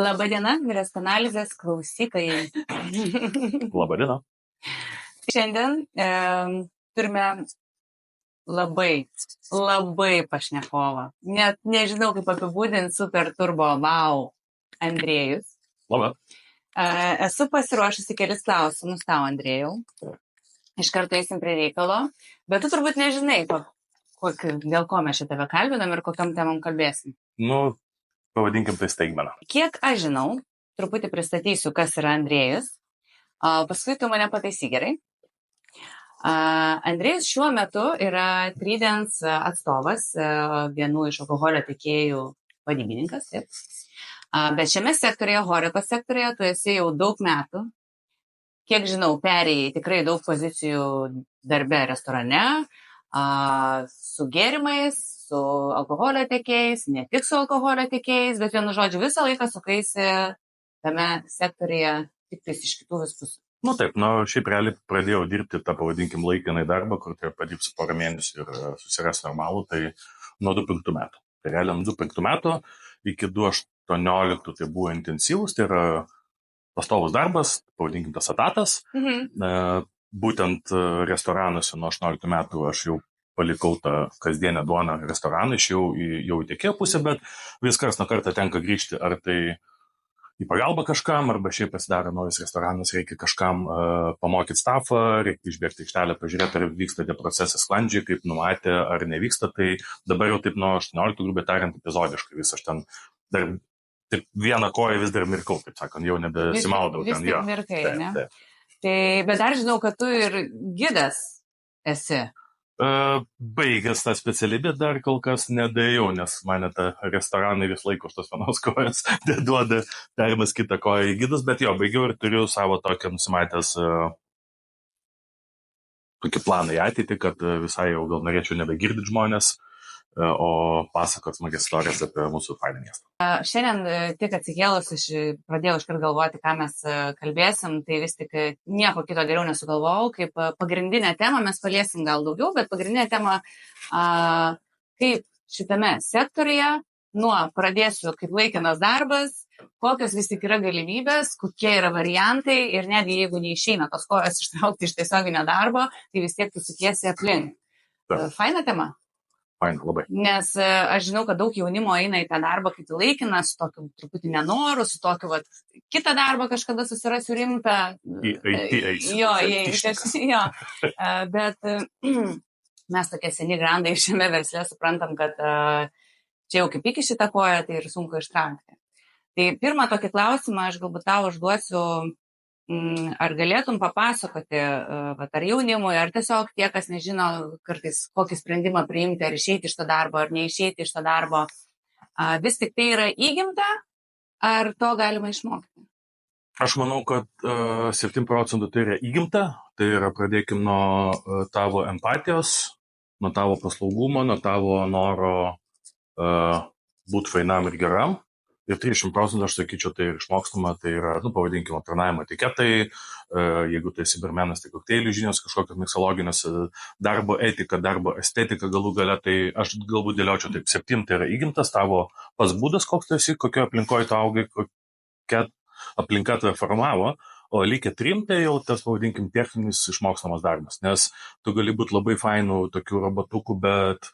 Labadiena, Vyreskanalizės klausytojai. Labadiena. Šiandien turime labai pašnekovą. Net nežinau, kaip apibūdinti super turbo wow Andrėjus. Labą. Esu pasiruošusi kelis klausimus tau, Andrėjau. Iš karto eisim prie reikalo. Bet tu turbūt nežinai, dėl ko mes čia tave kalbinam ir kokiam temam kalbėsim. Pavadinkim tai staigmeną. Kiek aš žinau, truputį pristatysiu, kas yra Andrėjus. Paskui tu mane pataisyk, gerai? Andrėjus šiuo metu yra Tridents atstovas, vienų iš alkoholio tiekėjų vadybininkas. Taip. Bet šiame sektorėje, Horeco sektorėje, tu esi jau daug metų. Kiek žinau, perėjai tikrai daug pozicijų darbe restorane, su gėrimais, su alkoholio tiekėjais, ne tik su alkoholio tiekėjais, bet vienu žodžiu visą laiką sukaisi tame sektorėje tik tais iš kitų vis pusių. Taip, šiaip realiai pradėjau dirbti tą, pavadinkim, laikinai darbą, kur tai padirbsiu porą mėnesių ir susiras normalų, tai nuo 2005 metų. Tai realiai nuo 2005 metų iki 2018 tai buvo intensyvus, tai yra pastovus darbas, pavadinkim tas etatas. Būtent restoranuose nuo 18 metų aš jau palikau tą kasdienę duoną restoraną, išėjau jau į tiekėjo pusę, bet vis karts nuo karto tenka grįžti ar tai į pagalbą kažkam, arba šiaip pasidaro naujas restoranas, reikia kažkam pamokyti stafą, reikia išbėgti aikštelę, pažiūrėti, ar vyksta tie procesai sklandžiai, kaip numatė, ar nevyksta. Tai dabar jau taip nuo 18, grubiai tariant, epizodiškai vis aš ten dar taip vieną koją vis dar mirkau, kaip sakant, jau nebesimaudau. Vis tik mirkai, ne? Taip. Tai, bet dar žinau, kad tu ir gidas esi. Baigęs tą specialybę dar kol kas nedėjau, nes mane tą restoranai vis laiko už tos vienos kojas duoda perimas kitą koją į gidus, bet jo, baigiau ir turiu savo tokią nusimatęs tokį planą į ateitį, kad visai jau gal norėčiau nebegirdyti žmonės, o pasakot smagias istorijas apie mūsų fainą miestą. Šiandien tik atsikėlus, aš pradėjau iškart galvoti, ką mes kalbėsim, tai vis tik nieko kito geriau nesugalvojau, kaip pagrindinę temą mes paliesim gal daugiau, bet pagrindinę temą, kaip šitame sektorėje, pradėsiu kaip laikinas darbas, kokios vis tik yra galimybės, kokie yra variantai ir netgi jeigu neišeina tos kojas ištraukti iš tiesioginio darbo, tai vis tiek tu sukiesi aplink. Faina tema? Faina, labai. Nes aš žinau, kad daug jaunimo eina į tą darbą kaip laikiną, su tokiu truputį nenoru, su tokiu kitą darbą kažkada susirasiu rimtą. Į IT eisiu. Jo, bet mes tokie seni grandai šiame versle suprantam, kad čia jau kaip iki šitą koją, tai ir sunku ištraukti. Tai pirmą tokį klausimą aš galbūt tau užduosiu, ar galėtum papasakoti, ar jaunimui, ar tiesiog tie, kas nežino kartais, kokį sprendimą priimti, ar išeiti iš to darbo, ar neišeiti iš to darbo, vis tik tai yra įgimta, ar to galima išmokti? Aš manau, kad 7% tai yra įgimta, tai yra pradėkim nuo tavo empatijos, nuo tavo paslaugumo, nuo tavo noro būti fainam ir geram. Ir 30% aš sakyčiau, tai išmokstama, tai yra, pavadinkime, aptarnavimo etiketai, jeigu tai esi barmenas, tai kokteilių žinios, kažkokios miksologinės, darbo etika, darbo estetika galų gale, tai aš galbūt dėliočiau taip, 7 tai yra įgimtas tavo pats būdas, koks tu esi, kokio aplinkoje tu augai, kokia aplinka tave formavo, o likę 3 tai jau tas, pavadinkim, techninis išmokstamas darbas, nes tu gali būti labai fainų tokių robotukų, bet,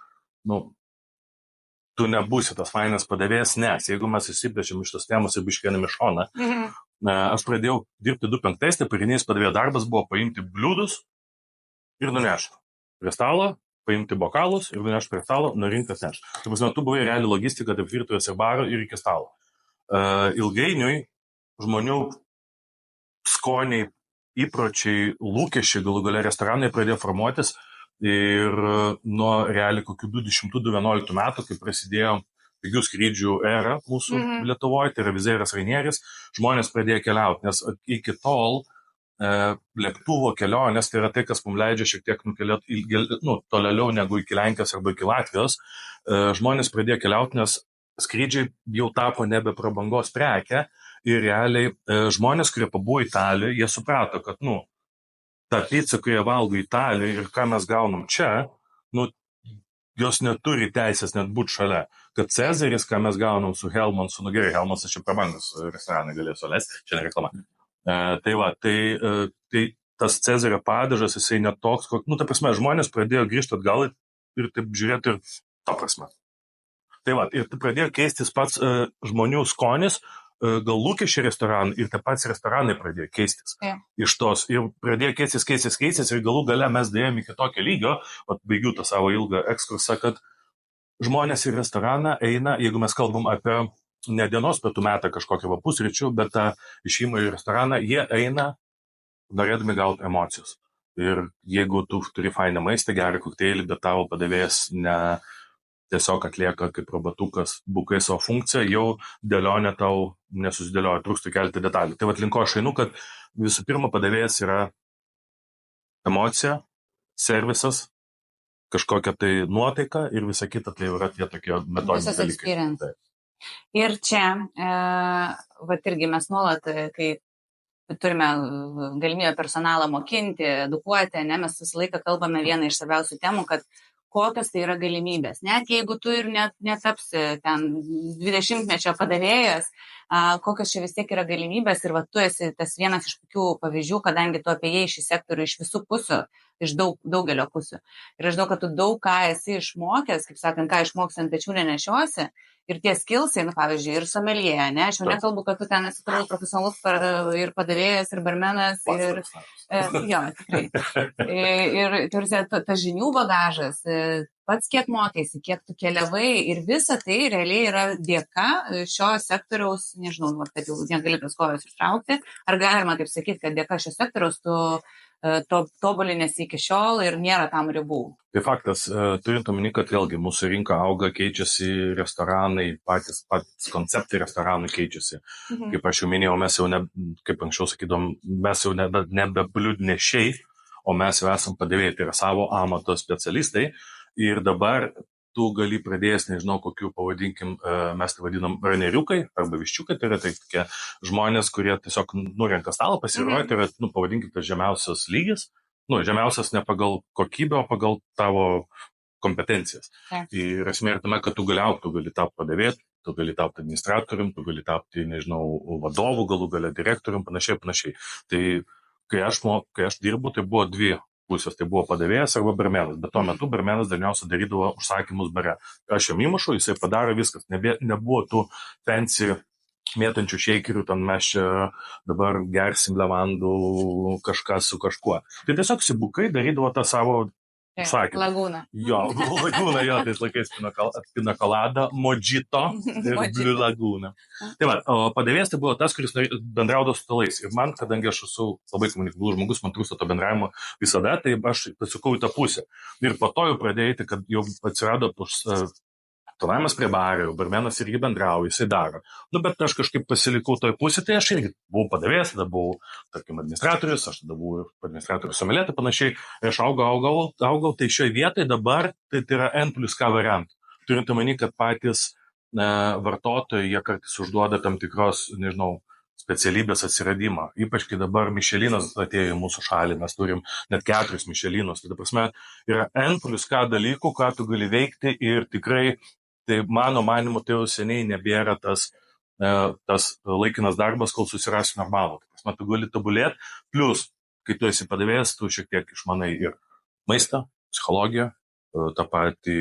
tu nebūsi tas fainas padavėjas, nes jeigu mes įsiplėčiam iš tos temos ir biškienam iš šoną, aš pradėjau dirbti 2005, tai pagrindinis padavėjo darbas buvo paimti bliūdus ir nunešti prie stalo, paimti bokalus ir nunešti prie stalo, nurinkti atnešti. Tai prasme, tu buvai realiai logistika tarp virtuvės ir baro ir iki stalo. Ilgainiui žmonių skoniai, įpročiai, lūkesčiai, galų gale restoranai pradėjo formuotis. Ir nuo realiai kokių 2011 metų, kai prasidėjo pigių skrydžių era mūsų Lietuvoje, tai yra Vizairas Rainieris, žmonės pradėjo keliauti, nes iki tol lėktuvo kelionės, tai yra tai, kas mums leidžia šiek tiek nukeliauti tolėliau negu iki Lenkijos arba iki Latvijos, žmonės pradėjo keliauti, nes skrydžiai jau tapo nebe prabangos prekę ir realiai žmonės, kurie pabuvo Italijoje, jie suprato, kad ta pizza, kurie valgo Italijoje ir ką mes gaunam čia, jos neturi teisės net būti šalia. Kad Cezaris, ką mes gaunam su Helmansu, nu gerai, Helmansas čia prabangus restoranai galės solės, čia nereklama. Tai tas Cezario padažas, jisai netoks, ta prasme, žmonės pradėjo grįžti atgal ir taip žiūrėti ir ta prasme. Ir pradėjo keistis pats žmonių skonis, gal lūkesčiai restoranų ir tie pats restoranai pradėjo keistis iš tos. Ir pradėjo keistis ir galų gale mes dėjome iki tokio lygio, baigiu tą savo ilgą ekskursą, kad žmonės į restoraną eina, jeigu mes kalbam apie ne dienos pietų metą kažkokį pusryčių, bet tą išėjimą į restoraną, jie eina norėdami gauti emocijos. Ir jeigu tu turi fainą maistą, gerą kokteilį, bet tavo padavėjas ne tiesiog atlieka kaip robotukas bukai savo funkciją, jau dėlionė tau nesusidėlioja, trūksta kelti detalių. Tai linko aš einu, kad visų pirma padavėjas yra emocija, servisas, kažkokia tai nuotaika ir visa kita, tai yra tie tokie metodiniai dalykai. Tai. Ir čia, irgi mes nuolat, kai turime galimybę personalą mokinti, edukuoti, mes visą laiką kalbame vieną iš svarbiausių temų, kad kokios tai yra galimybės. Net jeigu tu ir netapsi ten 20-mečio padavėjas, kokios čia vis tiek yra galimybės ir tu esi tas vienas iš tokių pavyzdžių, kadangi tu apėjai šį sektorių iš visų pusių, iš daugelio pusių. Ir aš žinau, kad tu daug ką esi išmokęs, kaip sakant, ką išmoksi ant pečių nenešiosi. Ir tie skilsai, pavyzdžiui, ir someljė, ne? Aš jau nekalbu, kad tu ten esi profesionalus ir padavėjas, ir barmenas, ir... Jo, tikrai. Ir tas žinių bagažas, pats kiek mokėsi, kiek tu keliavai, ir visa tai realiai yra dėka šio sektoriaus, nežinau, kad jau negali tos kojos ištraukti, ar galima taip sakyti, kad dėka šio sektoriaus tu tobulinėsi iki šiol ir nėra tam ribų. Tai faktas, turint omeny, kad vėlgi mūsų rinka auga, keičiasi restoranai, patys konceptai restoranų keičiasi. Kaip aš jau minėjau, mes jau kaip anksčiau sakydom, mes jau nebe bliūdnešiai, o mes jau esam padavėjai, tai yra savo amato specialistai ir dabar tu gali pradėjęs, nežinau, kokių pavadinkim, mes tai vadinam raneriukai arba viščiukai, tai yra tokie žmonės, kurie tiesiog nurenka stalą, pasiroja, tai yra, pavadinkim, tas žemiausias lygis, žemiausias ne pagal kokybę, o pagal tavo kompetencijas. Ir esmė yra tame, kad tu gali augti, tu gali tapti padavėt, tu gali tapti administratorium, tu gali tapti, nežinau, vadovu, galų gale direktorium, panašiai. Tai kai aš dirbu, tai buvo dvi pusės, tai buvo padavėjas arba barmenas, bet tuo metu barmenas dažniausiai darydavo užsakymus bare. Aš jam įmušu, jisai padaro viskas, nebuvo tų fancy mėtančių šeikerių, ten mes čia dabar gersim levandų kažką su kažkuo. Tai tiesiog sibukai darydavo tą savo užsakymą. Lagūna. Jo, tais laikais pinakolada, mojito ir bliu lagūna. Tai va, o padavėjas tai buvo tas, kuris bendraudavo su talais. Ir man, kadangi aš esu labai komunikabilus žmogus, man trūksta to bendravimo visada, tai aš pasukau į tą pusę. Ir po to jau pradėjai, kad jau atsirado aptarnavimas prie bario, barmenas irgi bendrauja, jisai daro. Bet aš kažkaip pasilikau toj pusė, tai aš irgi buvau padavėjas, tada buvau, tarkim, administratorius, aš tada buvau administratorius somelė, tai panašiai, aš augau, tai šioje vietoje dabar tai yra N+K variantų. Turint omeny, kad patys vartotojai, jie kartais užduoda tam tikros, nežinau, specialybės atsiradimą. Ypač, kai dabar Mišelinas atėjo į mūsų šalį, mes turim net 4 Mišelinus. Tai, prasme, yra N+K dalykų, ką tu gali veikti ir tikrai, tai mano manimu, tai jau seniai nebėra tas laikinas darbas, kol susirasi normalų. Tai, prasme, tu gali tobulėti. Plus, kai tu esi padavėjas, tu šiek tiek išmanai ir maistą, psichologiją, tą patį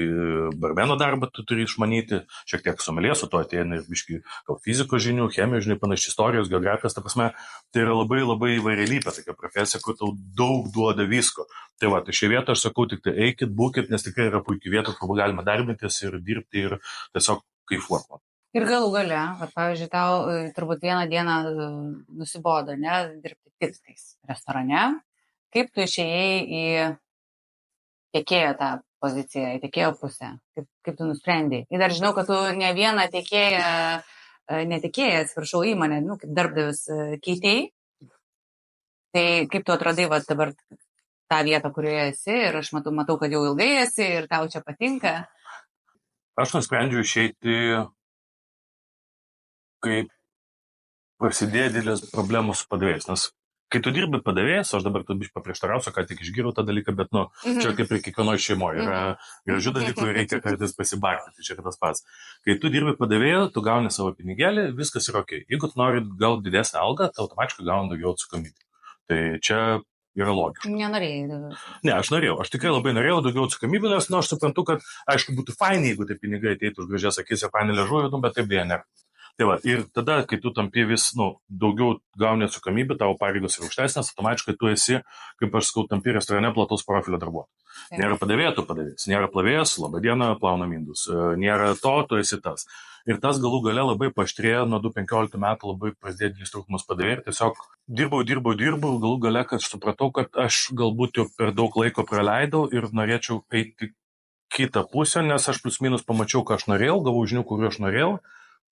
barmeno darbą tu turi išmanyti, šiek tiek somelė, su to ateina ir biški gal fizikos žinių, chemijos žinių, panašiai istorijos, geografijos, ta prasme, tai yra labai labai įvairialypė tokia profesija, kur tau daug duoda visko. Tai va, tai šią vietą aš sakau, tik tai eikit, būkit, nes tikrai yra puikiai vieta, kur galima darbintis ir dirbti ir tiesiog kaifuoti. Ir galų gale, pavyzdžiui, tau turbūt vieną dieną nusibodo, ne, dirbti tik tais restorane. Kaip tu išėjai į tiekėjo tą poziciją, į tiekėjo pusę? Kaip tu nusprendei? Ir dar žinau, kad tu ne vieną įmonę, kaip darbdavis keitėjai. Tai kaip tu atradai dabar tą vietą, kurioje esi, ir aš matau, kad jau ilgai esi ir tau čia patinka. Aš nusprendžiau išeiti, kai prasidėjo didelės problemos su padavėjais, nes kai tu dirbi padavėjas, aš dabar tu paprieštarausiu, ką tik išgiriau tą dalyką, bet, čia kaip ir kiekvienoje šeimoje yra gražių dalykų ir reikia kartais pasibarti, tai čia yra tas pats. Kai tu dirbi padavėją, tu gauni savo pinigėlį, viskas yra ok. Jeigu tu nori gauti didesnę algą, tu automatiškai gauni daugiau atsakomybę. Tai čia yra logiška. Nenorėjai. Ne, aš norėjau, aš tikrai labai norėjau daugiau atsakomybę, nes, aš suprantu, kad, aišku, būtų fainai, jeigu tie pinigai ateitų už gražias akis ir fainai ležuoju, bet taip dėja ne. Tai va, ir tada, kai tu tampi vis, daugiau gauni atsakomybę, tavo pareigos yra aukštesnės, automatiškai tu esi, kaip aš sakau, tampi restorane plataus profilio darbuotojas. Nėra padavėjo, tu padavėjas, nėra plavėjas, laba diena, plaunam indus, nėra to, tu esi tas. Ir tas galų gale labai paaštrėjo, nuo 2015 metų labai prasidėjo didelis trūkumas padavėjai ir tiesiog dirbau, galų gale, kad supratau, kad aš galbūt jau per daug laiko praleidau ir norėčiau eiti kitą pusę, nes aš plius minus pamačiau, ką aš norėjau, gavau žinių, kuriuo aš norėjau.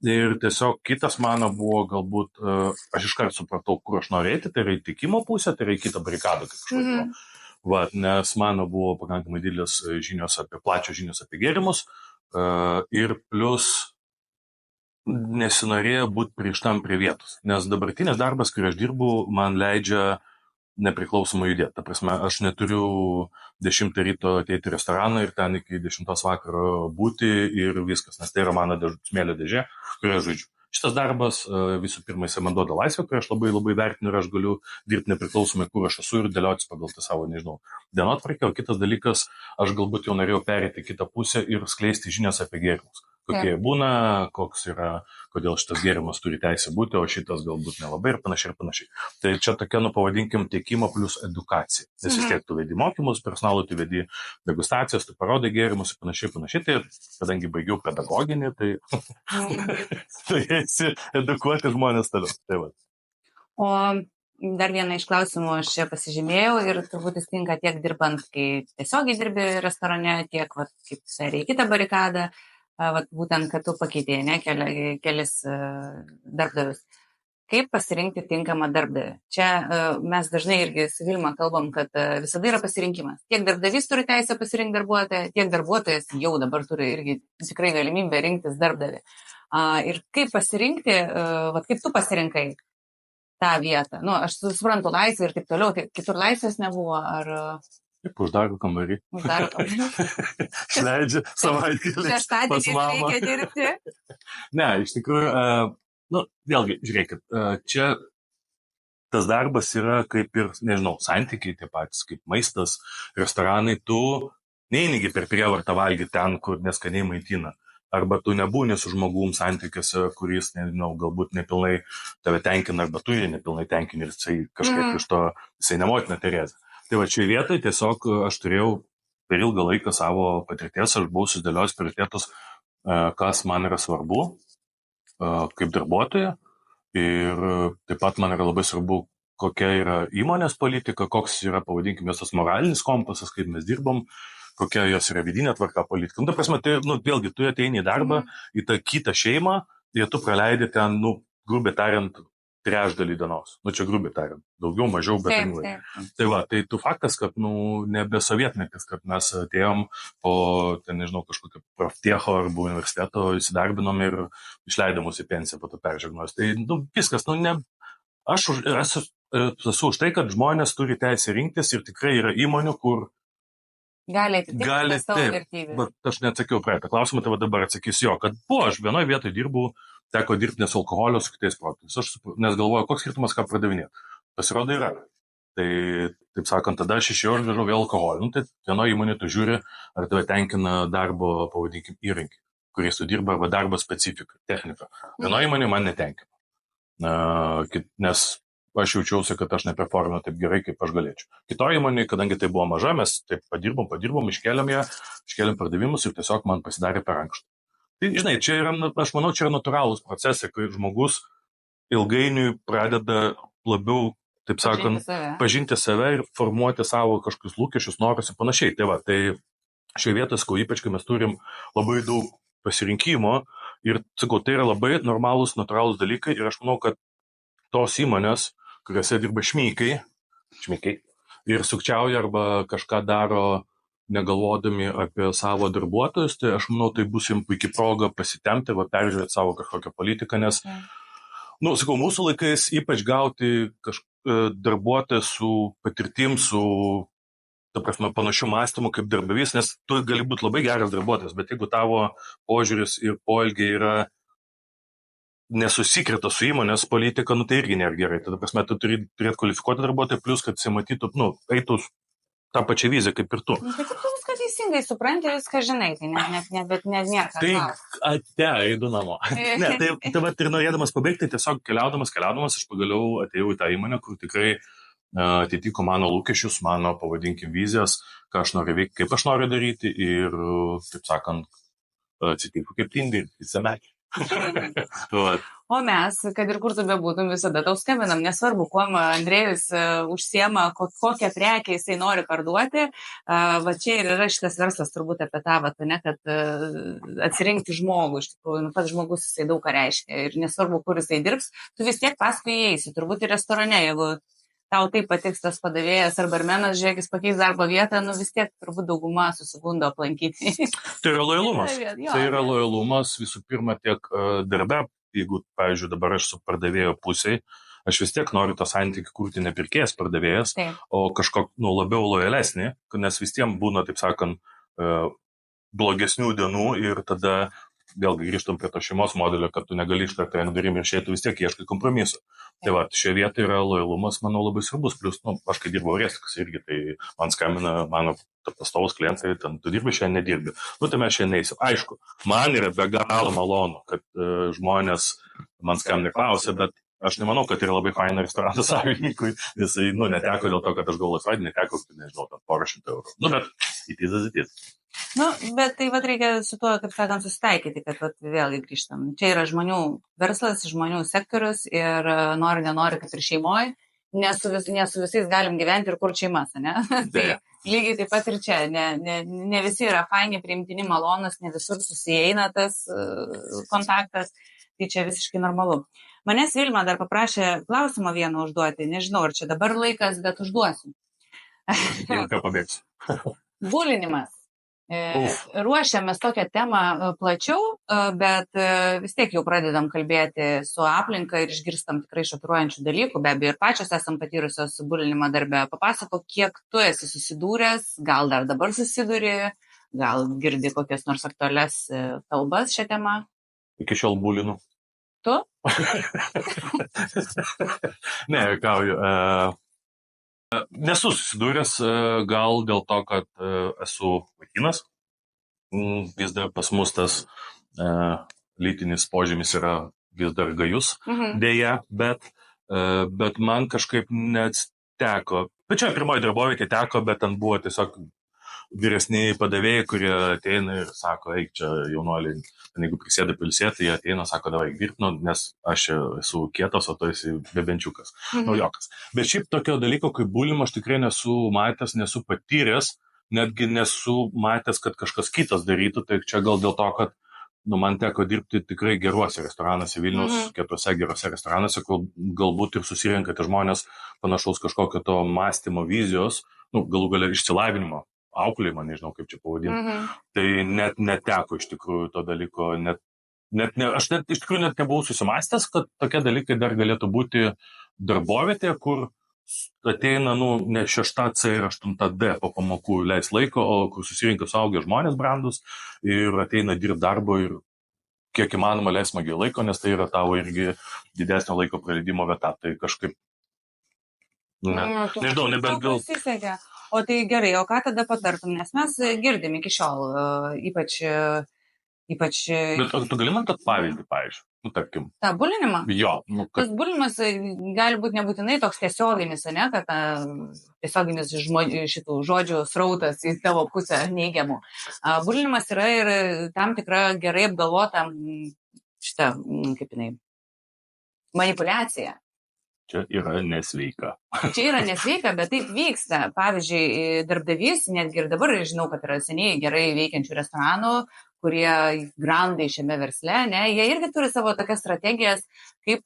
Ir tiesiog kitas mano buvo galbūt, aš iškart supratau, kur aš norėti, tai yra įtikimo pusė, tai yra kitą barikadą, kaip aš vadinu. Va, nes mano buvo pakankamai didelis plačios žinios apie gėrimus ir plus nesinorėjo būti pririštam prie vietos, nes dabartinis darbas, kurį aš dirbu, man leidžia nepriklausomai judėti. Ta prasme, aš neturiu 10 ryto ateiti į restoraną ir ten iki 10 vakaro būti ir viskas, nes tai yra mano smėlio dėžė, kurioje žaidžiu. Šitas darbas visų pirma, jis man duoda laisvę, kurį aš labai vertinu ir aš galiu dirbti nepriklausomai, kur aš esu ir dėliotis pagal tą savo, dienotvarkę, o kitas dalykas, aš galbūt jau norėjau perėti kitą pusę ir skleisti žinias apie gėrimus. Kokie būna, koks yra, kodėl šitas gėrimas turi teisę būti, o šitas galbūt nelabai ir panašiai. Tai čia tokia, pavadinkim, tiekimo plus edukacija. Nes vis tiek tu vedi mokymus, personalui tu vedi degustacijas, tu parodai gėrimus ir panašiai. Tai kadangi baigiau pedagoginį, tai esi edukuoti žmonės toliau. Tai va. O dar vieną iš klausimų aš čia pasižymėjau ir turbūt jis tinka tiek dirbant, kai tiesiogiai dirbi restorane, tiek kaip serija kitą barikadą. Būtent, kad tu pakeitėjai kelis darbdavius. Kaip pasirinkti tinkamą darbdavį? Čia mes dažnai irgi su Vilma kalbam, kad visada yra pasirinkimas. Tiek darbdavys turi teisę pasirinkti darbuotoją, tiek darbuotojas jau dabar turi irgi tikrai galimybę rinktis darbdavį. Ir kaip pasirinkti, kaip tu pasirinkai tą vietą? Aš suprantu laisvę ir taip toliau, tai kitur laisvės nebuvo, ar... Taip, uždaro kambarį. Išleidžia savaitgalį pas mamą. Reikia dirbti. Ne, iš tikrųjų, vėlgi, žiūrėkit, čia tas darbas yra kaip ir, santykiai tie patys, kaip maistas, restoranai, tu neįnigi per prievartą valgyti ten, kur neskaniai maitina. Arba tu nebūni su žmogum santykiuose, kuris, galbūt nepilnai tave tenkina, arba tu jį nepilnai tenkini ir jisai kažkaip iš to, jisai nemotina Terezė. Tai va, šioje vietoje tiesiog aš turėjau per ilgą laiką savo patirties, aš buvau susidėliojęs prioritetus, kas man yra svarbu kaip darbuotoja ir taip pat man yra labai svarbu, kokia yra įmonės politika, koks yra, pavadinkime, tas moralinis kompasas, kaip mes dirbam, kokia jos yra vidinė tvarka politika. Ta prasme, tai, vėlgi, tu ateini į darbą, į tą kitą šeimą ir tu praleidi ten, grubiai tariant, trečdalį dienos. Čia grubiai tariant. Daugiau, mažiau, bet lengvai. Tai va, tai tu faktas, kad, nebe sovietmetis, kad mes atėjom po, kažkokio proftiecho arba universiteto, įsidarbinom ir išleidom mus į pensiją po to peržegnos. Tai, viskas, aš esu už tai, kad žmonės turi teisę rinktis ir tikrai yra įmonių, kur gali savo vertybės. Bet aš neatsakiau praeitą klausimą, tai dabar atsakysiu kad aš vienoje vietoje dirbau, teko dirbti nes alkoholio su kitais produktais. Nes galvoju, koks skirtumas, ką pardavinėti. Pasirodo yra. Tai, taip sakant, tada aš išėjau ir vežau vėl alkoholį. Tai vienoje įmonėje tu žiūri, ar tave tenkina darbo, pavadinkim, įrankį, kuriais tu dirba, arba darbo specifika, technika. Vienoje įmonėje man netenkina. Nes aš jaučiausi, kad aš neperforminu taip gerai, kaip aš galėčiau. Kitoje įmonėje, kadangi tai buvo maža, mes taip padirbom, iškėlėm pardavimus ir tiesiog man pasidarė per ankšta. Tai, čia yra, aš manau, čia yra natūralūs procesai, kai žmogus ilgainiui pradeda labiau, taip sakant, pažinti save ir formuoti savo kažkokius lūkesčius, norus ir panašiai. Tai va, tai šioje vietoje, ypač kai mes turim labai daug pasirinkimo ir, sakau, tai yra labai normalūs, natūralūs dalykai ir aš manau, kad tos įmonės, kuriuose dirba šmeikai ir sukčiauja arba kažką daro negalvodami apie savo darbuotojus, tai aš manau, tai bus jums puikiai proga pasitemti, peržiūrėti savo kažkokią politiką, nes, sakau, mūsų laikais ypač gauti darbuotojas su patirtim, su, ta prasme, panašiu mąstymu kaip darbdavys, nes tu gali būti labai geras darbuotojas, bet jeigu tavo požiūris ir poelgiai yra nesusikrita su įmonės politika, tai irgi nėra gerai. Tai, ta prasme, tu turėti kvalifikuotą darbuotoją, plus, kad jis matytų, eitų tą pačią viziją kaip ir tu. Tai tu viską teisingai supranti, viską žinai, tai bet nėra ką klausti. Tai eidu namo. Tai vat ir norėdamas pabaigti, tiesiog keliaudamas, aš pagaliau atėjau į tą įmonę, kur tikrai atitiko mano lūkesčius, mano, pavadinkim, vizijas, ką aš noriu veikti, kaip aš noriu daryti ir, taip sakant, atsitiko kaip Tinder, įsimekiai. O mes, kad ir kur tu bebūtum, visada tau skambinam, nesvarbu, kuo Andrėjus užsiema, kokią prekę jisai nori parduoti. Va čia ir yra šitas verslas turbūt apie tą, kad atsirinkti žmogų, iš tikrųjų, pats žmogus jisai daug ką reiškia ir nesvarbu, kur jisai dirbs, tu vis tiek paskui įeisi, turbūt ir restorane, jeigu tau taip patiks tas padavėjas ar barmenas, žiūrėk, jis pakeis darbo vietą, vis tiek turbūt dauguma susigundo aplankyti. Tai yra lojalumas. Tai yra lojalumas visų pirma tiek darbe, jeigu, pavyzdžiui, dabar aš su pardavėjo pusiai, aš vis tiek noriu tą santykį kurti ne pirkėjas pardavėjas, o kažkok labiau lojalesnį, nes vis tiek būna, taip sakant, blogesnių dienų ir tada vėlgi grįžtam prie to šeimos modelio, kad tu negali ištarti ant durim ir šiai tu vis tiek ieškai kompromisu. Tai va, šioje vietoje yra lojalumas, manau, labai svarbus. Plus, aš kai dirbau Restikas irgi, tai man skambina mano pastovus klientai, ten tu dirbi, šiandien nedirbi. Tai mes šiandien neįsim. Aišku, man yra be galo malonu, kad žmonės man skambina klausia, bet aš nemanau, kad yra labai faina restorano savininkui. Jisai, neteko dėl to, kad aš gavau laisvadienį, neteko, nežinau, porą šimtų eurų. Bet it is. Bet tai reikia su tuo, kaip sakant, susitaikyti, kad vėlgi grįžtam. Čia yra žmonių verslas, žmonių sektorius ir nenori, kad ir šeimoje, ne su visais galim gyventi ir kur šeimas, ne? Tai lygiai taip pat ir čia, ne visi yra faini, priimtini, malonus, ne visur susieina tas kontaktas, tai čia visiškai normalu. Manęs Vilma dar paprašė klausimą vieną užduoti, nežinau, ar čia dabar laikas, bet užduosiu. Ką pabėgsiu? Bulinimas. Ruošiamės tokią temą plačiau, bet vis tiek jau pradedam kalbėti su aplinka ir išgirstam tikrai šokiruojančių dalykų, be abejo ir pačios esam patyrusios bulinimą darbe. Papasakok, kiek tu esi susidūręs, gal dar dabar susiduri, gal girdi kokias nors aktualias kalbas šią temą? Iki šiol bulinu. Tu? Ne, juokauju. Nesu susidūręs, gal dėl to, kad esu vaikinas. Vis dar pas mus tas lytinis požymis yra vis dar gajus, dėja, bet man kažkaip neteko. Pačioje pirmoje darbovietėje teko, bet ten buvo tiesiog vyresniai padavėjai, kurie ateina ir sako, eik čia jaunuoliai, jeigu prisėda pilsėti, jie ateina, sako, davai dirbti, nes aš esu kietas, o tu esi bebenčiukas, naujokas. Bet šiaip tokio dalyko, kaip bulimą, aš tikrai nesu matęs, nesu patyręs, netgi nesu matęs, kad kažkas kitas darytų, tai čia gal dėl to, kad man teko dirbti tikrai geruose restoranuose, Vilniaus, kietuose geruose restoranuose, kur galbūt ir susirenkate žmonės panašaus kažkokio to mąstymo vizijos, galų galia išsilavinimo, auklėjimą, nežinau kaip čia pavadinti. Tai net neteko iš tikrųjų to dalyko, aš iš tikrųjų net nebuvau susimastęs, kad tokie dalykai dar galėtų būti darbovietėje, kur ateina, ne 6C ir 8D po pamokų leis laiko, o kur susirinka suaugę žmonės brandus ir ateina dirbti darbo ir kiek įmanoma leis smagiai laiko, nes tai yra tavo irgi didesnio laiko praleidimo vieta. Tai kažkaip, nežinau, nebent gal... O tai gerai, o ką tada patartum, nes mes girdim iki šiol, ypač... Bet tu gali man kad pavyzdį, pavyzdžiui, tarkim. Ta bulinimą? Jo. Tas bulinimas gali būti nebūtinai toks tiesioginis, ne, kad tiesioginis šitų žodžių srautas į tavo pusę neigiamų. Bulinimas yra ir tam tikra gerai apgalvota manipuliacija. Čia yra nesveika. Čia yra nesveika, bet taip vyksta. Pavyzdžiui, darbdavys, netgi ir dabar žinau, kad yra seniai gerai veikiančių restoranų, kurie grandai šiame versle, ne, jie irgi turi savo tokias strategijas, kaip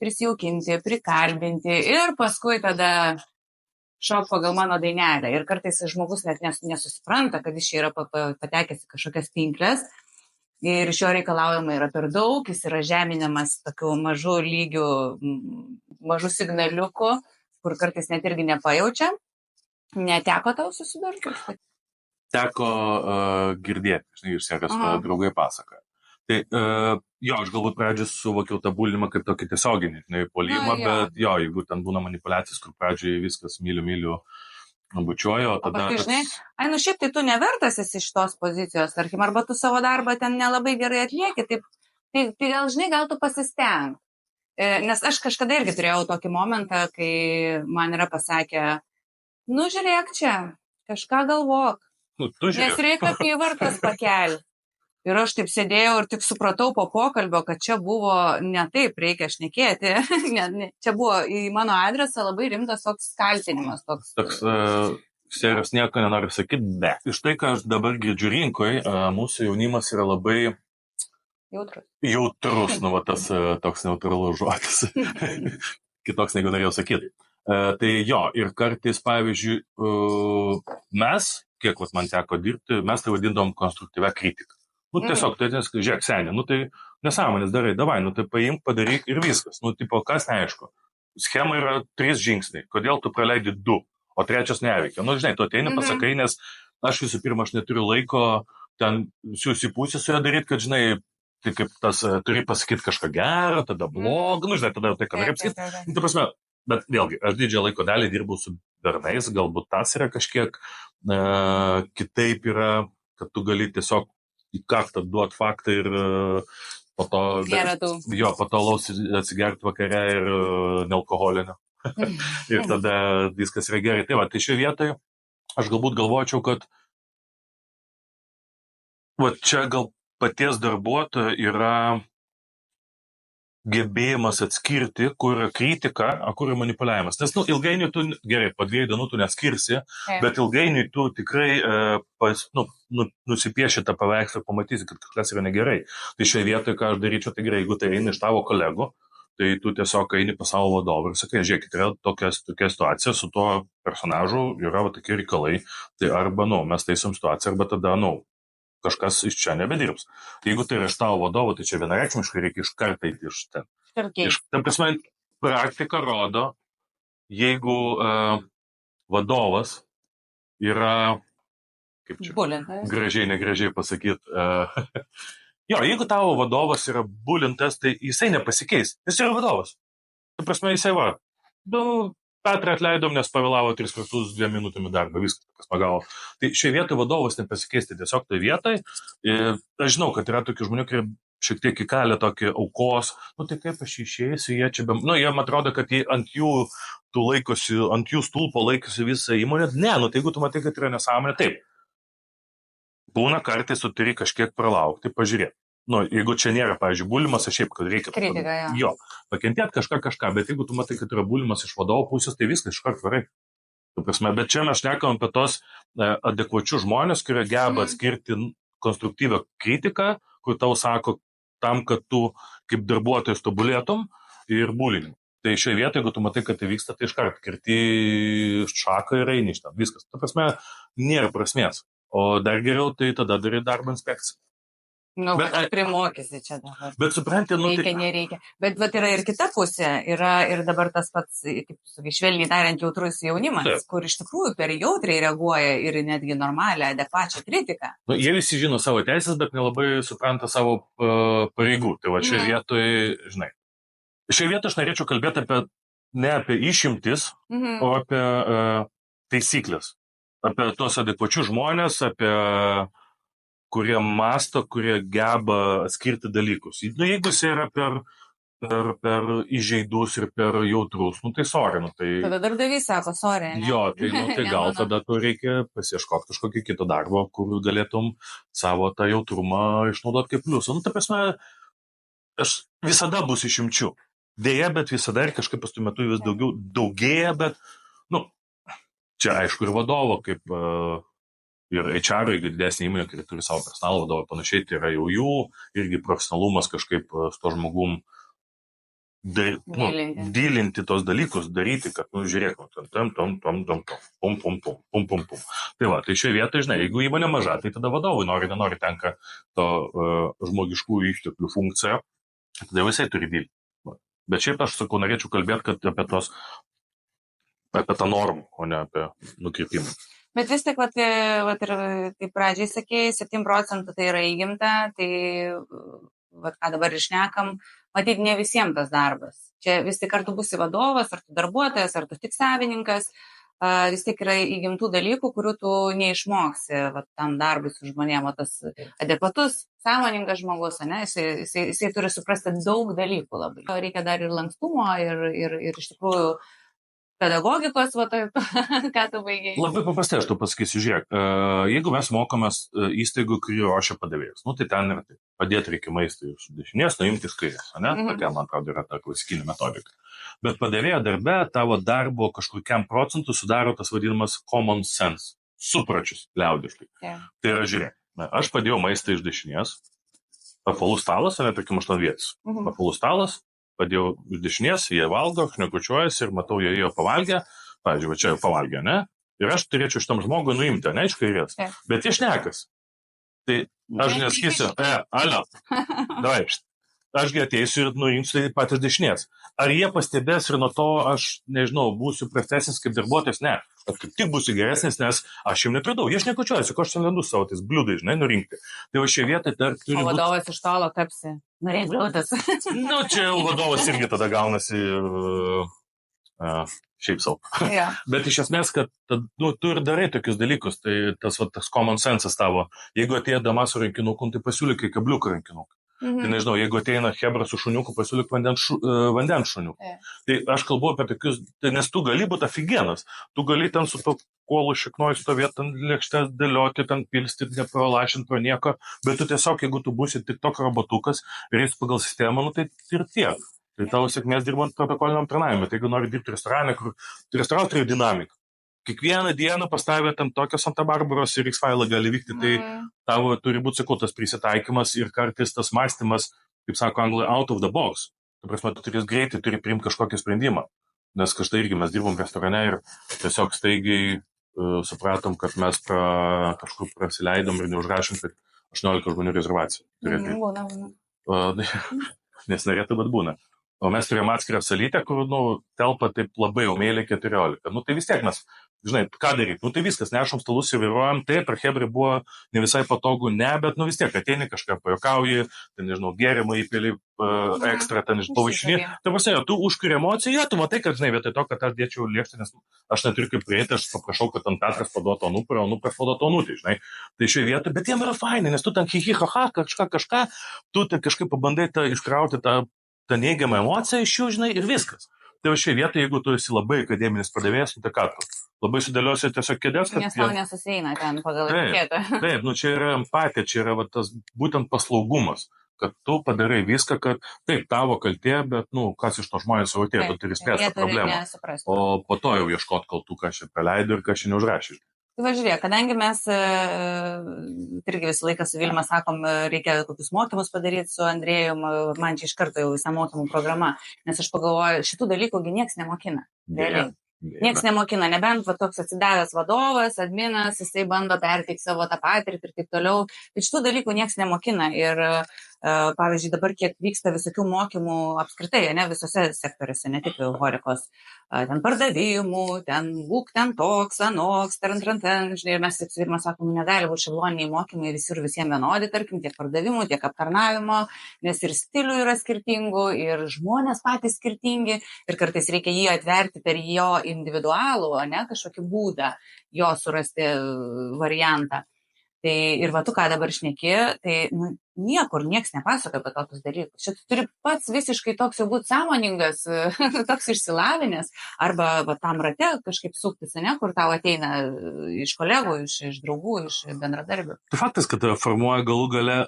prisijaukinti, prikalbinti ir paskui tada šok pagal mano dainelę. Ir kartais žmogus net nesusipranta, kad jis čia yra patekęs į kažkokias pinkles. Ir iš jo reikalaujama yra per daug, jis yra žeminamas tokiu mažu lygiu, mažu signaliuku, kur kartais net irgi nepajaučia. Neteko tau susidurti? Teko girdėti, žinai, išsiekas draugai pasakoja. Tai jo, aš galbūt pradžioj suvokiau tą bulinimą kaip tokį tiesioginį, žinai, puolimą, bet jo, jeigu ten būna manipulacijos, kur pradžioj viskas myliu, bučiuoju, o tada... Paskui, žinai, šiaip tai tu nevertas esi iš tos pozicijos, tarkim, arba tu savo darbą ten nelabai gerai atlieki, tai gal, žinai, gal tu pasisteng. Nes aš kažkada irgi turėjau tokį momentą, kai man yra pasakę, nu žiūrėk čia, kažką galvok, nes reikia apyvartas pakelti. Ir aš taip sėdėjau ir tik supratau po pokalbio, kad čia buvo ne taip reikia šnekėti. Čia buvo į mano adresą labai rimtas toks kaltinimas. Toks serijos nieko nenoriu sakyti, bet iš tai, ką aš dabar girdžiu rinkoje, mūsų jaunimas yra labai jautrus, nu, va, tas toks neutralus žodis. Kitoks, negu norėjau sakyti. Tai jo, ir kartais, pavyzdžiui, mes, kiek man teko dirbti, mes tai vadindom konstruktyvę kritiką. Nu, tiesiog, tai žiūrėk, senė, nu, tai nesąmonės darai, davai, nu, tai paimk, padaryk ir viskas. Nu, tipo, kas neaišku. Schema yra 3 žingsniai. Kodėl tu praleidi 2, o 3 neveikia? Nu, žinai, tu ateini, pasakai, nes aš visų pirma, aš neturiu laiko ten susipūsį su ją daryti, kad, žinai, tai kaip tas, turi pasakyti kažką gerą, tada blogą, nu, žinai, tada tai, ką nori pasakyti. Nu, ta prasme, bet vėlgi, aš didžiąją laiko dalį dirbau su bernais, galbūt tas yra kažkiek kitaip yra, kad tu gali tiesiog į kaktą duot faktą ir po to... Jo, po to laus atsigerti vakare ir nealkoholinio. Ir tada viskas yra gerai. Tai va, tai šioje vietoje aš galbūt galvočiau, kad va, čia gal paties darbuotojo yra gebėjimas atskirti, kur yra kritika, o kur yra manipuliavimas. Nes, nu, ilgainiui tu, gerai, po 2 dienų tu neskirsi, bet ilgainiui tu tikrai nusipieši tą paveikslą ir pamatysi, kad kažkas yra negerai. Tai šioje vietoje, ką aš daryčiau, tai gerai, jeigu tai eina iš tavo kolegų, tai tu tiesiog eini pas savo vadovą ir sakai, žiūrėkit, yra tokia situacija su tuo personažu, yra va, tokie reikalai, tai arba, nu, mes taisom situaciją, arba tada, nu, kažkas iš čia nebedirbs. Jeigu tai yra iš tavo vadovo, tai čia vienareikšmiškai reikia iš karto eiti iš ten. Tam prasme, praktika rodo, jeigu vadovas yra, kaip čia, gražiai, negražiai pasakyti, jo, jeigu tavo vadovas yra bulintas, tai jisai nepasikeis, jis yra vadovas. Tam prasme, jisai va, Petrą atleidom, nes pavėlavo 3 kartus 2 minutėmis darbą, viskas, kas pagavo. Tai šioje vietoje vadovas nepasikeisti tiesiog tai vietai. Aš žinau, kad yra tokių žmonių, kurie šiek tiek įkalė tokį aukos, nu tai kaip aš išėjusiu, jie čia, nu jie atrodo, kad jie ant jų stulpo laikosi visą įmonę. Ne, nu tai jeigu tu matai, kad yra nesąmonė, taip. Būna kartais tu turi kažkiek pralaukti, pažiūrėti. Nu, jeigu čia nėra, pavyzdžiui, bulimas, aš šiaip, kad reikia pakentėti kažką, bet jeigu tu matai, kad yra bulimas iš vadovo pusės, tai viskas iškart varai. Bet čia mes šnekam apie tos adekvačius žmonės, kurie geba atskirti konstruktyvią kritiką, kur tau sako tam, kad tu kaip darbuotojas tobulėtum ir bulinimą. Tai šioje vietoje, jeigu tu matai, kad tai vyksta, tai iškart kirti šaką ir eini iš ten. Viskas. Ta prasme, nėra prasmės. O dar geriau, tai tada darai darbo inspekciją. Nu, bet primokysi čia dabar. Bet supranti, nu, reikia, nereikia. Bet yra ir kita pusė. Yra ir dabar tas pats, kaip sakai, švelniai tariant, jautrus jaunimas, kur iš tikrųjų per jautriai reaguoja ir netgi normalią, adekvačią kritiką. Nu, jie visi žino savo teisės, bet nelabai supranta savo pareigų. Tai va šioje vietoje, žinai. Šioje vietoje aš norėčiau kalbėti ne apie išimtis, o apie taisyklės. Apie tos adekvačius žmonės, apie kurie masto, kurie geba atskirti dalykus. Nu, jeigu jis yra per įžeidus ir per jautrus, nu tai sorry. Nu, tai... Tada darbdavys sako, sorry. Ne? Jo, tai gal tada tu reikia pasieškoti kažkokį kitą darbą, kur galėtum savo tą jautrumą išnaudoti kaip pliusą. Nu, ta prasme, aš visada bus išimčių. Deja, bet visada ir kažkaip paskui metu vis daugėja, bet, nu, čia aišku ir vadovo, kaip ir HR, jeigu didesnė įmonė, kurie turi savo personalo vadovą, panašiai, tai yra jau jų, irgi profesionalumas kažkaip su to žmogum dylinti tos dalykus, daryti, kad, nu, žiūrėk, pum. Tai va, tai šioje vietoje, žinai, jeigu įmonė maža, tai tada vadovui nenori tenka to žmogiškųjų išteklių funkciją, tada visai turi dylinti. Bet šiaip aš sakau, norėčiau kalbėti, kad apie tos apie tą normą, o ne apie nukrypimą. Bet vis tik, vat ir tai pradžiai sakėjai, 7% tai yra įgimta, tai vat ką dabar išnekam, matyt, ne visiems tas darbas. Čia vis tik ar tu būsi vadovas, ar tu darbuotojas, ar tu tik savininkas, vis tiek yra įgimtų dalykų, kurių tu neišmoksi vat, tam darbui su žmonėm, o tas adekvatus, sąmoningas žmogus, ne, jisai turi suprasti daug dalykų labai. Reikia dar ir lankstumo, ir iš tikrųjų pedagogikos, va, ką tu baigiai. Labai paprastai aš tu pasakysiu, žiūrėk, jeigu mes mokomės įstaigų, kurį ruošia padavėjas, nu tai ten yra tai, padėti reikia maistą iš dešinės, nuimti iš kairės, ne? Tokia, man atrodo, yra ta klasikinė metodika. Bet padavėjo darbe tavo darbo kažkokiam procentų sudaro tas vadinamas common sense, supračius liaudiškai. Yeah. Tai yra, žiūrėk, aš padėjau maistą iš dešinės, apvalus stalas, ne, tarkim, 8 vietas, apvalus stalas, padėjau iš dešinės, jie valgo, šnekučiuojasi ir matau, jie jo pavalgę, pavyzdžiui, va čia jau pavalgė, ne? Ir aš turėčiau šitam žmogui nuimti, ne, iš kairės. Bet jie šnekas. Tai aš nesakysiu, alio, davai, ašgi ateisiu ir nuimsiu tai patys dešinės. Ar jie pastebės ir nuo to aš, nežinau, būsiu prastesnis kaip darbuotojas? Ne. Aš kaip tik būsiu geresnis, nes aš jums netradau. Jie šnekučiuojasi, ko aš ten lendu savo tais bliūdai, žinai, nurinkti. Tai va šioje vietoje dar turi būti... O vadovas iš tolo tapsi. Norėjai bliūdas. Nu, čia jau vadovas irgi tada gaunasi šiaip savo. Yeah. Bet iš esmės, kad tu ir darai tokius dalykus, tai tas common sense tavo. Jeigu atėjo dama su rankinuku, tai pasiūlyk kai kabliuką rankinuką. Tai nežinau, jeigu ateina hebra su šuniuku, pasiūlyk vandens šuniuku. Tai aš kalbu apie tokius, tai nes tu gali būti aфиgenas. Tu gali ten su to kuolu šiknoj stovėti, ten lėkštės dėlioti, ten pilstyti, nepralašinti pro nieko, bet tu tiesiog, jeigu tu būsi tik toks robotukas ir eisi pagal sistemą, nu, tai ir tiek. Tai tavo sėkmės dirbant protokoliniam aptarnavimui. Tai jeigu nori dirbti restorane, kur restoranas turi dinamiką. Kiekvieną dieną pastavę ten tokios Santa Barbaros ir X-File gali vykti, tai tavo turi būti, sakau, tas prisitaikymas ir kartais tas mąstymas, kaip sako anglai, out of the box. Tai prasme, tu turi greitai, turi priimti kažkokį sprendimą. Nes kažtai irgi mes dirbom restorane ir tiesiog staigiai supratom, kad mes kažkur prasileidom ir neužrašėm, kad 18 žmonių rezervacijų. Nes norėtų, bet būna. O mes turėjom atskirą salytę, kur, telpa taip labai jau mėlė 14. Nu, tai vis tiek mes, žinai, ką daryti? Nu, tai viskas, nešom stalus ir vairuojam, taip, ir hebrai buvo ne visai patogu, ne, bet, vis tiek, ateini kažką pajokauji, ten, nežinau, gėrimą įpėlį ekstra, ten, pavaišinį. Tai prasme, tu užkuri emociją, tu matai, kad, žinai, vietoj to, kad aš dėčiau lėkštę, nes aš neturiu kaip prieiti, aš paprašau, kad ten Petras paduotų Onupą, o Onupas paduotų Onutį, žinai. Tai šioje vietoje, bet jiem yra fainai, nes tu ten hi-hi-ha-ha, kažką, tu ten kažkaip pabandai iškrauti tą neigiamą emociją iš jų, žinai, ir viskas. Tai va šioje vietoje, jeigu tu esi labai akademinis padavėjas, tai ką tu? Labai sudėliosi tiesiog kėdės, kad... Nes tau nesusieina ten pagal etiketą. Taip, čia yra empatija, čia yra tas būtent paslaugumas, kad tu padarai viską, kad taip, tavo kaltė, bet, kas iš to žmonės savo atėjo, tu turi spręsti problemą. O po to jau ieškot kaltų, ką čia praleido ir ką čia neužrašė. Tai važiuok, kadangi mes irgi visą laiką su Vilma sakom, reikia kokius mokymus padaryti su Andrėjum, man čia iš karto jau visą mokymų programa, nes aš pagalvoju, šitų dalykų nieks nemokina. Nieks nemokina, nebent toks atsidavęs vadovas, adminas, jisai bando perteikti savo tą patirtį ir taip toliau. Tai šitų dalykų nieks nemokina. Ir, pavyzdžiui, dabar kiek vyksta visokių mokymų apskritai, ne visose sektoriuose, ne tik Horikos, ten pardavimų, ten būk ten toks, anoks, žinai, ir mes su Vilma sakom, negali būti šabloniniai mokymai visiems vienodi, tarkim, tiek pardavimų, tiek aptarnavimo, nes ir stilių yra skirtingų, ir žmonės patys skirtingi, ir kartais reikia jį atverti per jo individualų, ne, kažkokį būdą, jo surasti variantą. Tai ir va tu ką dabar šneki, tai niekur nieks nepasakoja apie tokius dalykus. Čia tu turi pats visiškai toks jau būti sąmoningas, toks išsilavinęs, arba va, tam rate kažkaip suktis, ne, kur tau ateina iš kolegų, iš draugų, iš bendradarbių. Tai faktas, kad formuoja galų gale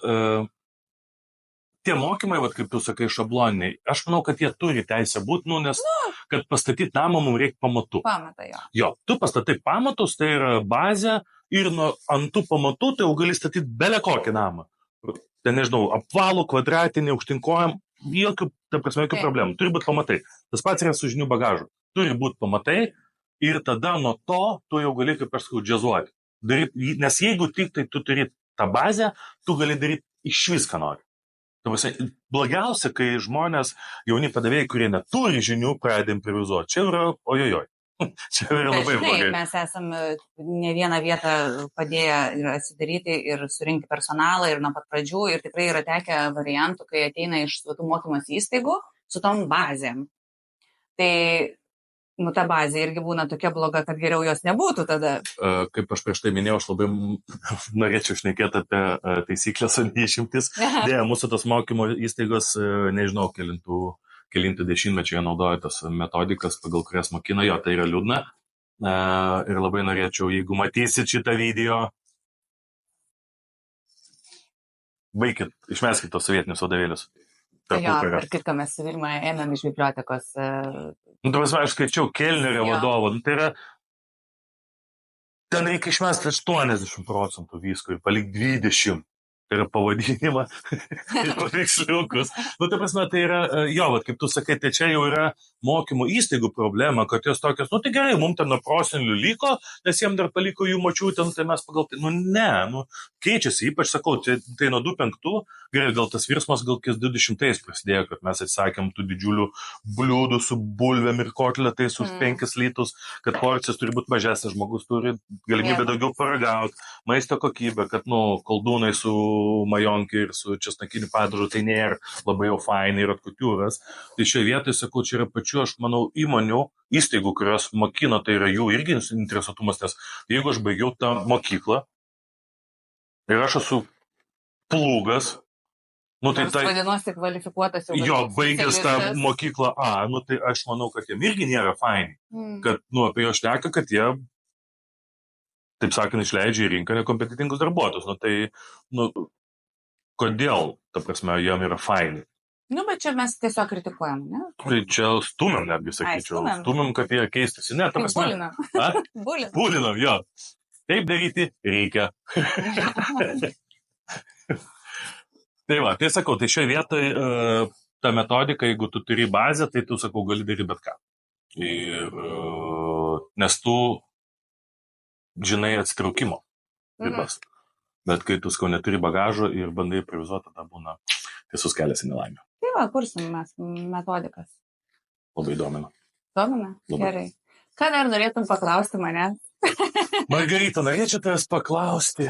tie mokymai, va, kaip tu sakai, šabloniniai. Aš manau, kad jie turi teisę būti, nes kad pastatyti namą mums reikia pamatų. Pamatą, jo. Jo, tu pastatai pamatus, tai yra bazė, ir ant tų pamatų tai jau gali statyti belę kokį namą. Tai nežinau, apvalų, kvadratinį, aukštinkojam, jokių problemų. Turi būti pamatai. Tas pats yra su žinių bagažu. Turi būti pamatai ir tada nuo to tu jau gali, kaip aš sakau, džiazuoti. Nes jeigu tik tai tu turi tą bazę, tu gali daryti iš viską nori. Blogiausia, kai žmonės, jauni padavėjai, kurie neturi žinių, pradeda improvizuoti. Čia yra ojojoj. Čia yra labai Žinai, blogai. mes esam ne vieną vietą padėję ir atsidaryti ir surinkti personalą ir nuo pat pradžių ir tikrai yra tekę variantų, kai ateina iš tų mokymas įstaigų su tom bazėm. Tai ta bazė irgi būna tokia bloga, kad geriau jos nebūtų tada. Kaip aš prieš tai minėjau, aš labai norėčiau šnekėti apie taisyklės, o ne išimtis. Dėja, mūsų tos mokymo įstaigos, nežinau, kelintų dešimtmečiai naudoja tas metodikas, pagal kurias mokina, jo, tai yra liūdna. Ir labai norėčiau, jeigu matysit šitą video, baikit, išmeskit tos sovietinius vadovėlius. Jo, ir kitką mes su Vilma ėmėm iš bibliotekos. Aš skaičiau Kelnerio vadovo, tai yra, ten reikia išmesti 80% visko ir palik 20%. Tai yra pavadinimą ir paveiksliukus. Tai prasme, tai yra, jo, kaip tu sakai, tai čia jau yra mokymo įstaigų problema, kad jos tokios, tai gerai, mums ten nuo prosenlių liko, nes jiems dar paliko jų močiutę, tai mes pagal tai, ne, keičiasi, ypač sakau, tai nuo 2005, gerai, gal tas virsmas gal 20 prasidėjo, kad mes atsisakėm tų didžiulių bliūdų su bulvėm ir kotletais už 5 litus, kad porcijas turi būti mažesnis, žmogus turi galimybę daugiau paragauti, maisto kokybę, kad, koldūnai su majonkai ir su česnakiniu padažu, tai nėra labai jau fainai ir atkutiūras. Tai šioje vietoje, sakau, čia yra pačiu, aš manau, įmonių, įstaigų, kurios mokino, tai yra jų irgi interesuotumas, nes jeigu aš baigiau tą mokyklą ir aš esu plūgas, tai vadinosi kvalifikuotas jau. Jo, baigęs tą mokyklą A, tai aš manau, kad jiem irgi nėra fainai, kad, apie jo šneka, kad jie taip sakant, išleidžia į rinką nekompetitingus darbuotojus. Kodėl, ta prasme, jam yra fainai? Bet čia mes tiesiog kritikuojam, ne? Tai čia stumėm, netgi sakyčiau. Stumėm, kad jie keistųsi. Ne, ta prasme. Bulinam. Bulinam, jo. Taip daryti reikia. Tai va, tai sakau, tai šioje vietoje ta metodika, jeigu tu turi bazę, tai tu, sakau, gali daryti bet ką. Ir nes tu žinai atsitraukimo ribas. Bet kai tu neturi bagažo ir bandai improvizuoti, tada būna tiesus kelias į nelaimę. Tai va, kursim mes metodikas. Labai domina. Domina? Gerai. Ką dar norėtum paklausti mane? Margarita, norėčiau tavęs paklausti,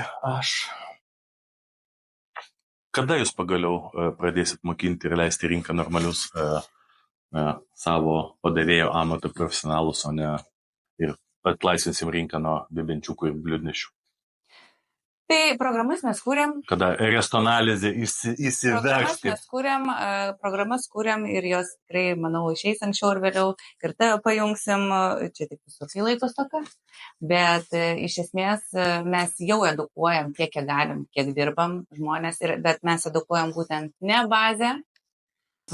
kada jūs pagaliau pradėsit mokinti ir leisti rinką normalius savo padavėjo amato profesionalus, o ne ir atlaisvinsim rinką nuo bebenčiukų ir bliūdnešių. Tai programas mes kūrėm. Kada restonalizė įsiveršti. Programas kūrėm ir jos tikrai, manau, išeis anksčiau ir vėliau. Ir tave pajungsim, čia tik visokiai laiko stoka. Bet iš esmės mes jau edukuojam tiek, kiek galim, kiek dirbam žmonės. Bet mes edukuojam būtent ne bazę.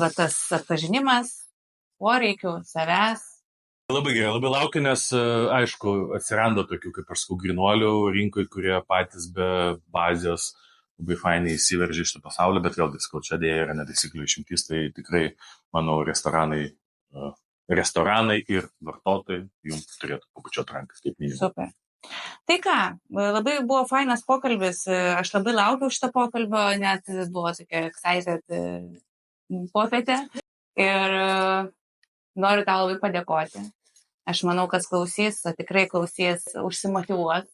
Va tas atpažinimas, poreikių, savęs. Labai gerai, labai laukiu, nes, aišku, atsiranda tokių, kaip aš sakau, grinuolių rinkoje, kurie patys be bazės labai fainai įsiveržia iš šitą pasaulį, bet vėlgi, sakau, čia dėja yra netaisyklių išimtis, tai tikrai, manau, restoranai ir vartotojai jums turėtų pabučiuoti rankas, kaip minėjau. Super. Tai ką, labai buvo fainas pokalbis, aš labai laukiau šitą pokalbio, net buvo tokia excited popietė ir noriu tau labai padėkoti. Aš manau, kas klausys, tikrai klausys, užsimotyvuos,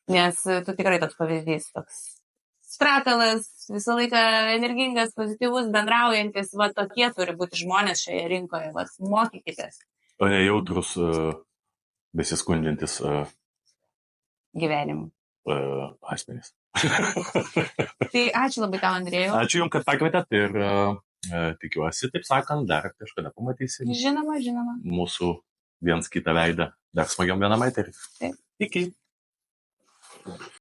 nes tu tikrai toks pavyzdys, toks stratalas, visą laiką energingas, pozityvus, bendraujantis, va tokie turi būti žmonės šioje rinkoje, va mokykitės. O ne jautrus, besiskundžiantis gyvenimu. Asmenys. Tai ačiū labai tau, Andrėjau. Ačiū jums, kad pakvietėt ir tikiuosi, taip sakant, dar kažkada pamatysim. Žinoma. Mūsų viens kitą veidą dar smagiom vienam eterį. Taip. Iki.